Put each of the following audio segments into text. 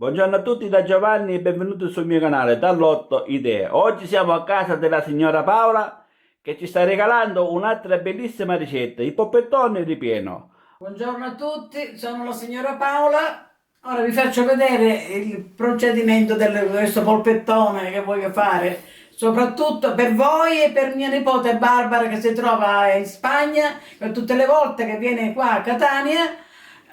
Buongiorno a tutti da Giovanni e benvenuti sul mio canale Dall'Otto Idee. Oggi siamo a casa della signora Paola che ci sta regalando un'altra bellissima ricetta, i poppettoni ripieno. Buongiorno a tutti, sono la signora Paola. Ora vi faccio vedere il procedimento di questo polpettone che voglio fare, soprattutto per voi e per mia nipote Barbara che si trova in Spagna, che tutte le volte che viene qua a Catania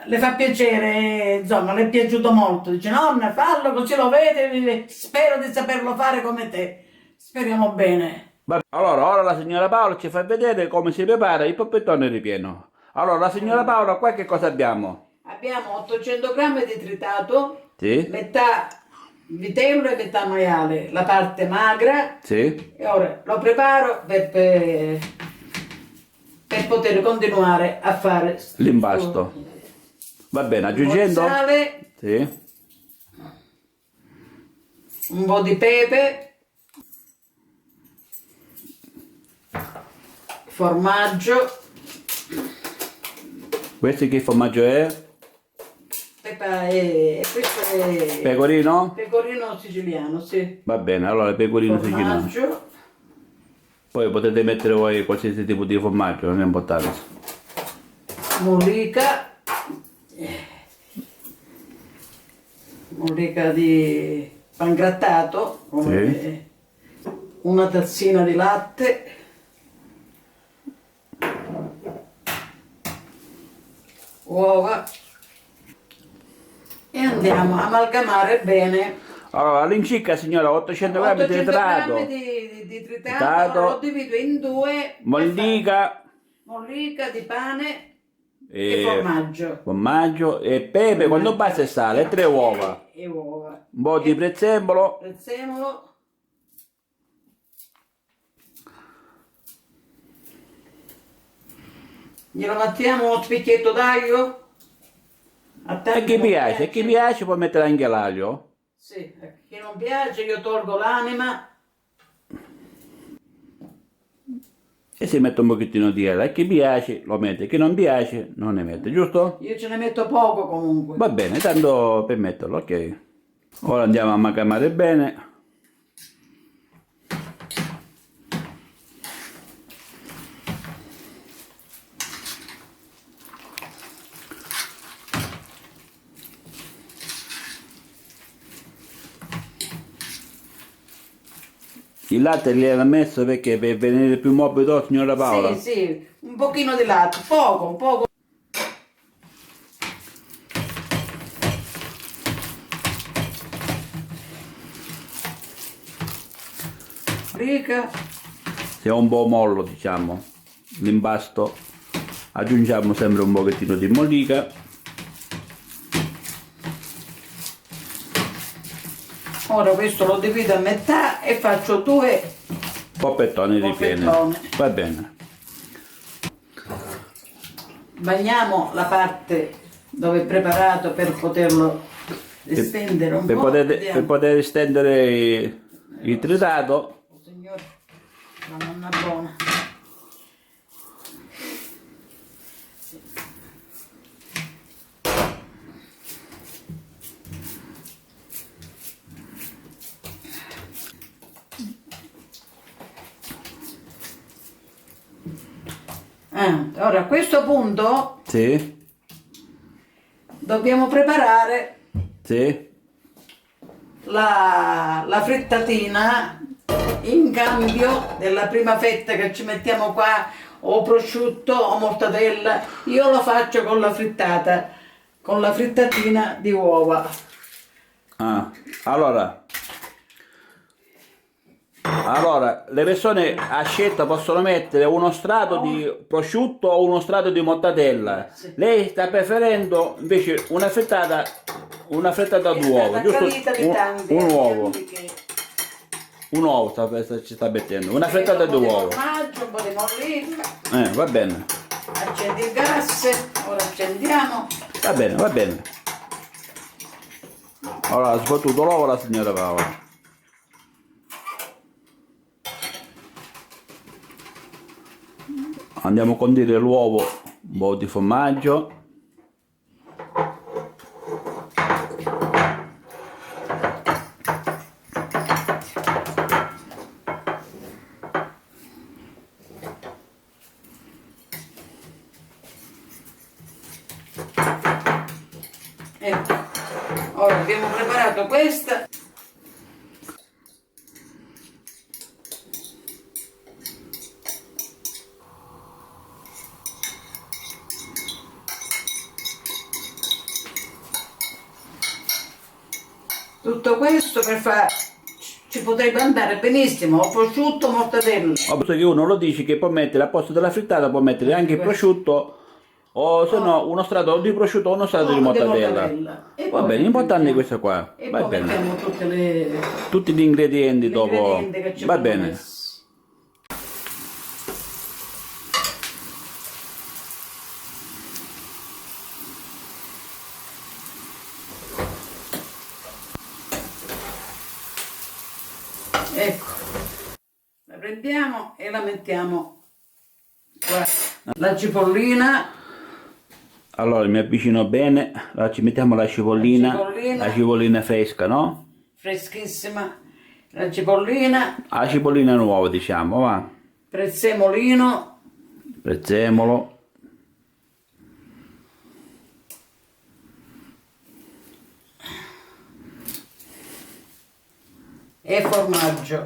le fa piacere, insomma, le è piaciuto molto. Dice nonna, fallo così lo vede, spero di saperlo fare come te. Speriamo bene. Allora, ora la signora Paola ci fa vedere come si prepara il poppettone ripieno. Allora, la signora Paola, qua che cosa abbiamo? Abbiamo 800 grammi di tritato, Sì? metà vitello e metà maiale, la parte magra. Sì? E ora lo preparo per poter continuare a fare L'impasto. Va bene, aggiungendo? sale, Sì? un po' di pepe, formaggio, Questo che formaggio è? questo è Pecorino? pecorino siciliano, sì. Va bene, allora pecorino siciliano. Formaggio, Poi potete mettere voi qualsiasi tipo di formaggio, non è importante. mollica di pangrattato, una tazzina di latte, uova e andiamo a amalgamare bene. Allora, all'incirca signora 800 grammi di 800 tritato, grammi di tritato, tritato, lo divido in due, mollica di pane e e formaggio e pepe quando basta e sale, e 3 uova, e uova. un po' di prezzemolo, Prezzemolo. Glielo mettiamo uno spicchietto d'aglio. e chi piace può mettere anche l'aglio. Sì, a chi non piace io tolgo l'anima. E si mette un pochettino di aglio, e chi piace lo mette, chi non piace non ne mette, giusto? Io ce ne metto poco comunque. Va bene, tanto per metterlo, ok. Ora andiamo a amalgamare bene. Il latte gliel'ha messo perché per venire più morbido, signora Paola? Sì, sì, un pochino di latte, poco, poco. Rica. Se è un po' mollo, diciamo, l'impasto, aggiungiamo sempre un pochettino di mollica. Ora questo lo divido a metà e faccio due Poppettoni ripieni. Va bene. bagniamo la parte dove è preparato per poterlo estendere un po'. Per poter estendere il tritato. Oh, signore, la nonna buona. Ora a questo punto Sì, dobbiamo preparare sì. la frittatina in cambio della prima fetta che ci mettiamo qua, o prosciutto o mortadella. Io lo faccio con la frittata, con la frittatina di uova. Allora, le persone a scelta possono mettere uno strato di prosciutto o uno strato di mortadella. Sì. Lei sta preferendo invece una frittata d'uovo, giusto? Un uovo. Un uovo ci sta mettendo, una frittata d'uovo. Formaggio, un po' di mollica. Va bene. Accendi il gas, ora accendiamo. Va bene, va bene. Allora, ha sbattuto l'uovo la signora Paola. Andiamo a condire l'uovo, un po' di formaggio. Ecco. Ora abbiamo preparato questa. Tutto questo per fare, ci potrebbe andare benissimo, o prosciutto o mortadella. Ho visto che uno lo dice che può mettere al posto della frittata, può mettere anche il prosciutto, o se no uno strato di prosciutto o uno strato di mortadella. E Va poi bene, l'importante è mettiamo- questo qua. E Va poi bene. mettiamo Tutti gli ingredienti gli dopo. ingredienti che ci Va abbiamo bene. messo. Ecco, la prendiamo e la mettiamo qua. La cipollina, Allora mi avvicino bene, allora ci mettiamo la cipollina fresca, no? freschissima, la cipollina, La cipollina nuova, diciamo, va. prezzemolino, Prezzemolo, e formaggio.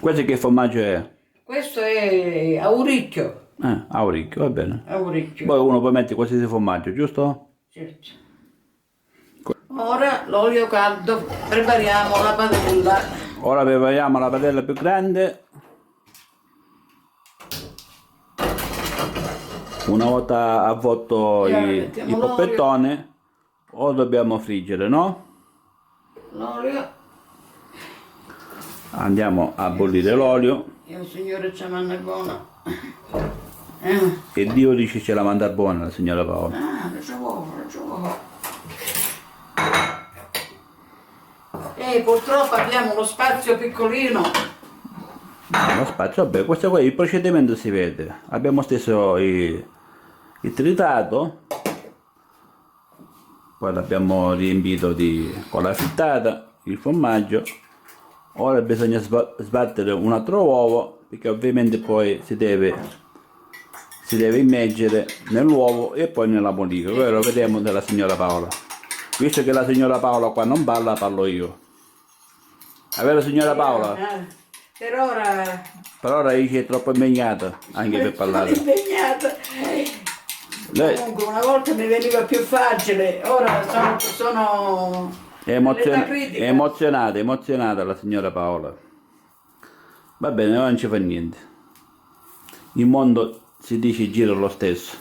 questo che formaggio è? Questo è auricchio, Auricchio, va bene. auricchio, Poi uno può mettere qualsiasi formaggio, giusto? certo. Ora l'olio caldo, prepariamo la padella. Ora prepariamo la padella più grande. Una volta avvolto E ora il mettiamo poppettone, o dobbiamo friggere, no? L'olio, Andiamo a bollire l'olio e un signore ci manna buona. e Dio dice ce la manda buona la signora Paola. Lo gioco. E purtroppo abbiamo uno spazio piccolino. Lo spazio, vabbè, questo qua il procedimento si vede. Abbiamo steso il tritato, poi l'abbiamo riempito con la frittata, il formaggio. Ora bisogna sbattere un altro uovo, perché ovviamente poi si deve immergere nell'uovo e poi nella modica. Poi lo vediamo della signora Paola. Visto che la signora Paola qua non parla, parlo io. È vero signora Paola? Per ora ora dice è troppo impegnata anche per parlare. sono impegnata. Lei Comunque una volta mi veniva più facile, ora sono è all'età critica. emozionata la signora Paola. Va bene, ora non ci fa niente. Il mondo si dice gira lo stesso.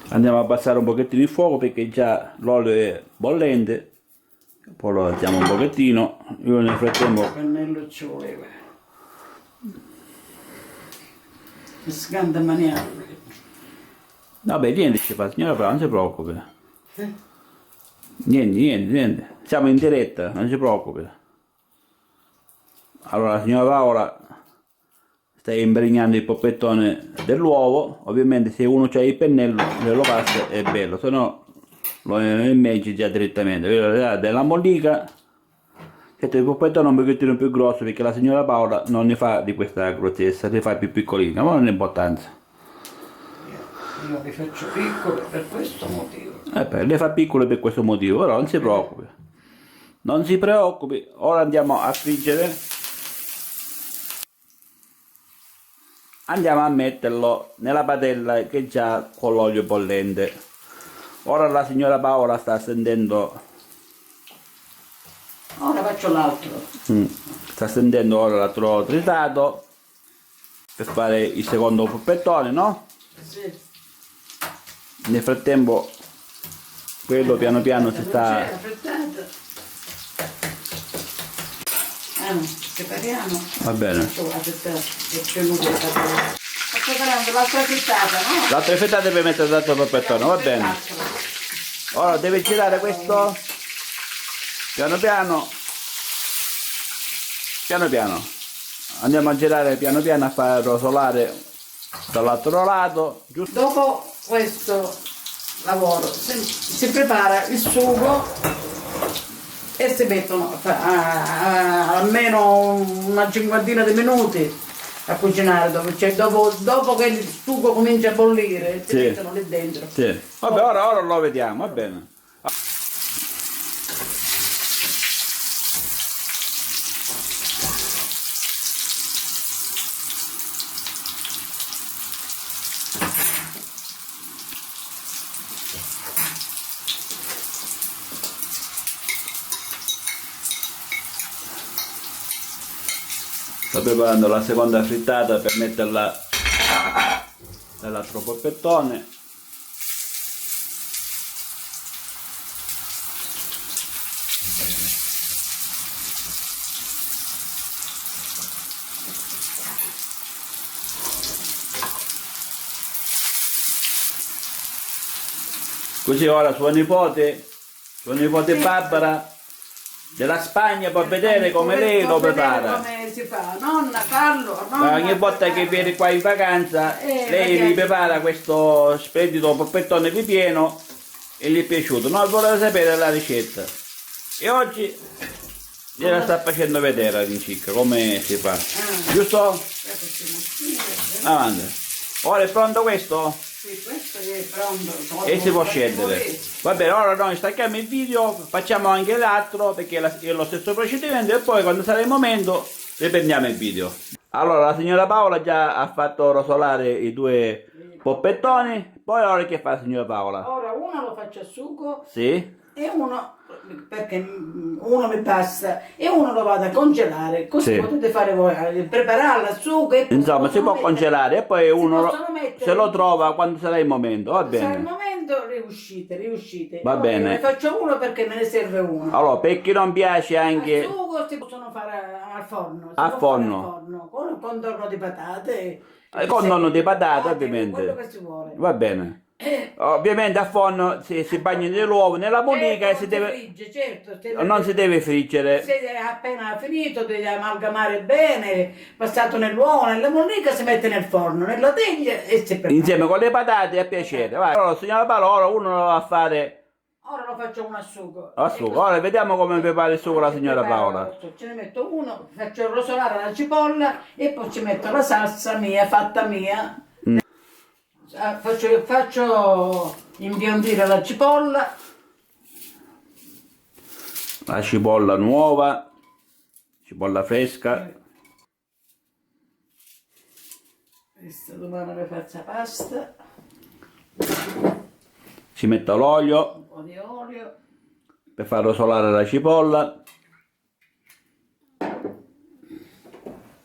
Andiamo a abbassare un pochettino il fuoco perché già l'olio è bollente. Poi lo alziamo un pochettino. Io nel frattempo Il pannello ci voleva. Scanda maniale. vabbè, niente ci fa, signora Paola, non si preoccupi. Niente. Siamo in diretta, non si preoccupi. Allora, la signora Paola sta impregnando il poppettone dell'uovo. Ovviamente se uno c'ha il pennello lo passa è bello, se no lo immergi già direttamente. Della mollica, certo il poppettone è un pochettino più grosso perché la signora Paola non ne fa di questa grossezza, ne fa più piccolina, ma non ha importanza. Io li faccio piccoli per questo motivo. Le fa piccole per questo motivo, però non si preoccupi. Non si preoccupi, ora andiamo a friggere. Andiamo a metterlo nella padella che è già con l'olio bollente. Ora la signora Paola sta stendendo. Ora faccio l'altro. Sta stendendo ora l'altro tritato per fare il secondo poppettone, no? Sì. Nel frattempo quello piano piano si sta. Prepariamo. Va bene. Sto preparando l'altra frittata, no? L'altra frittata per mettere l'altro poppettone, va bene. Ora deve girare questo piano piano. Andiamo a girare piano piano a far rosolare dall'altro lato, giusto? Dopo questo lavoro si prepara il sugo e si mettono almeno una cinquantina di minuti a cucinare, dopo che il sugo comincia a bollire, si Sì. mettono lì dentro. Sì. Vabbè, ora lo vediamo, va bene. Sto preparando la seconda frittata per metterla nell'altro polpettone. Così ora sua nipote Barbara della Spagna può vedere come lei lo prepara. Come si fa, nonna, fallo, nonna, Ogni volta che viene qua in vacanza lei mi prepara questo splendido polpettone ripieno e gli è piaciuto. No, voleva sapere la ricetta e oggi gliela sta facendo vedere all'incirca come si fa. Giusto? Avanti. Ora è pronto questo? Sì, questo è pronto. E si può scendere. Va bene, ora noi stacchiamo il video, facciamo anche l'altro perché è lo stesso procedimento e poi quando sarà il momento riprendiamo il video. Allora la signora Paola già ha fatto rosolare i due poppettoni, poi ora che fa la signora Paola? Ora uno lo faccio a sugo Sì? e uno, perché uno mi basta, e uno lo vado a congelare, così Sì. potete fare voi, prepararla a sugo e Insomma si può congelare e poi uno possono mettere- se lo trova quando sarà il momento, va Sarà il bene. momento, riuscite. Va Ora bene. io ne faccio uno perché me ne serve uno. Allora per chi non piace Al anche sugo si possono fare al forno, si Al può forno. fare al forno, con contorno di patate. con nonno di patate quello ovviamente, che si vuole. va bene. Ovviamente a forno si bagna nell'uovo, nella bollika e si deve, frigge, certo, non si deve friggere. se è appena finito devi amalgamare bene, passato nell'uovo, nella mollica si mette nel forno, nella teglia e si prepara. Insieme con le patate a piacere. Vai. Allora, signora Paola, uno lo va a fare Ora lo faccio uno a sugo. a sugo. Ora vediamo come prepara il sugo la signora Paola. Ce ne metto uno, faccio rosolare la cipolla e poi ci metto la salsa mia, fatta mia. Faccio imbiondire la cipolla. La cipolla nuova, cipolla fresca. Questa domani le faccio la pasta, Ci metto l'olio un po' di olio. per far rosolare la cipolla.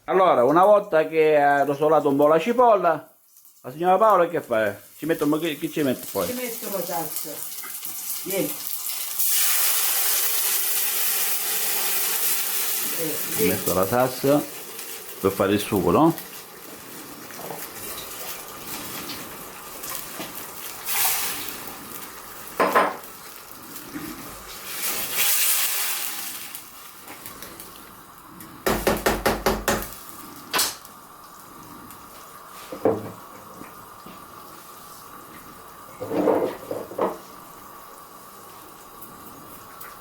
Allora, una volta che ha rosolato un po' la cipolla, la signora Paola che fa? Ci mette un po', chi ci mette poi? Ci metto la salsa. Vieni. Ci metto la salsa per fare il sugo, no?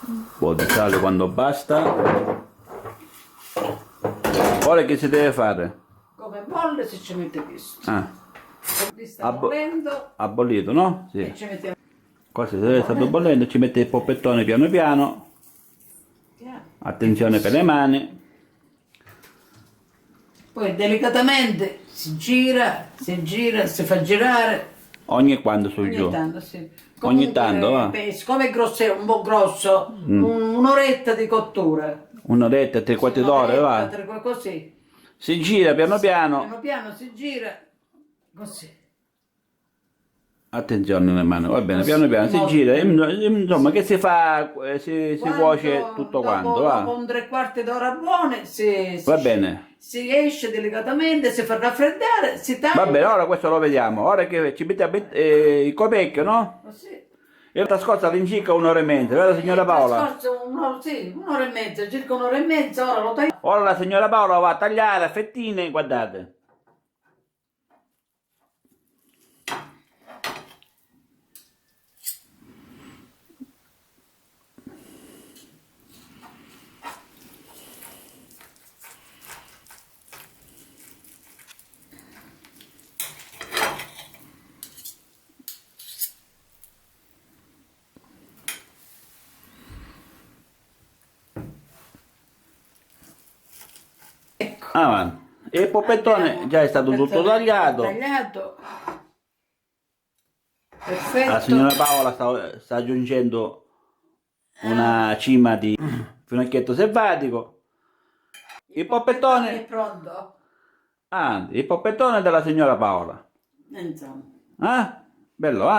Un po' di sale quando basta. Ora che si deve fare? Come bolle se ci mette questo. Ah, Qui sta bollendo ha bollito, no? Sì. e ci mettiamo. Questo se sta bollendo, ci mette il poppettone piano piano. Attenzione per le mani. Poi delicatamente si gira, si fa girare. Ogni quando su giù. Ogni tanto, sì. Ogni Comunque, tanto, va. Siccome è grosso, è un po' grosso, un'oretta di cottura. Un'oretta, 3/4 d'ora, va. Così. Si gira piano piano. Piano piano si gira, così. Attenzione alle mani, va bene, Così, piano piano si molto. gira. Insomma, che si fa, si Quando- cuoce tutto quanto, va. Dopo un 3/4 d'ora buone Va bene. si esce delicatamente, si fa raffreddare, si taglia. Va bene, ora questo lo vediamo. Ora che ci mettiamo il copecchio, no? Così. E la scorsa all'incirca un'ora e mezza, vero signora Paola? Scorso un'ora e mezza, circa un'ora e mezza, ora lo taglio. Ora la signora Paola va a tagliare a fettine, guardate. Avanti. E il polpettone già è stato tutto tagliato. Tagliato. Perfetto. La signora Paola sta aggiungendo una cima di finocchietto selvatico. Il è polpettone, pronto? avanti, il polpettone della signora Paola. Insomma. Bello,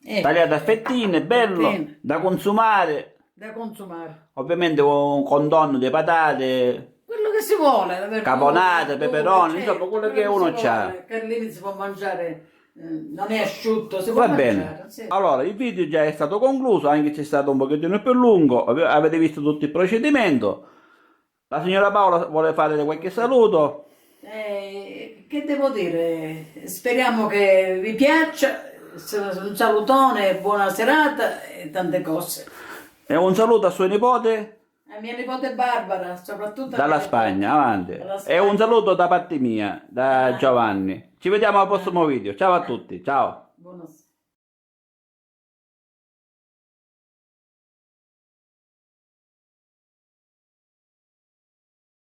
Ecco, tagliato a fettine, bello, fettine. da consumare. Da consumare. Ovviamente con un contorno di patate, Quello che si vuole. la verdura, caponate, peperoni, certo, insomma quello che si uno vuole, c'ha. che lì si può mangiare, non è asciutto, si può Va mangiare. bene, Sì. allora il video già è stato concluso, anche se è stato un pochettino più lungo, avete visto tutto il procedimento. La signora Paola vuole fare qualche saluto. Che devo dire? Speriamo che vi piaccia. Un salutone, buona serata e tante cose. E un saluto a suo nipote A mia nipote Barbara, soprattutto a dalla mia nipote. Spagna, avanti. Dalla E Spagna. un saluto da parte mia, da Giovanni. Ci vediamo al prossimo video. Ciao a tutti, ciao.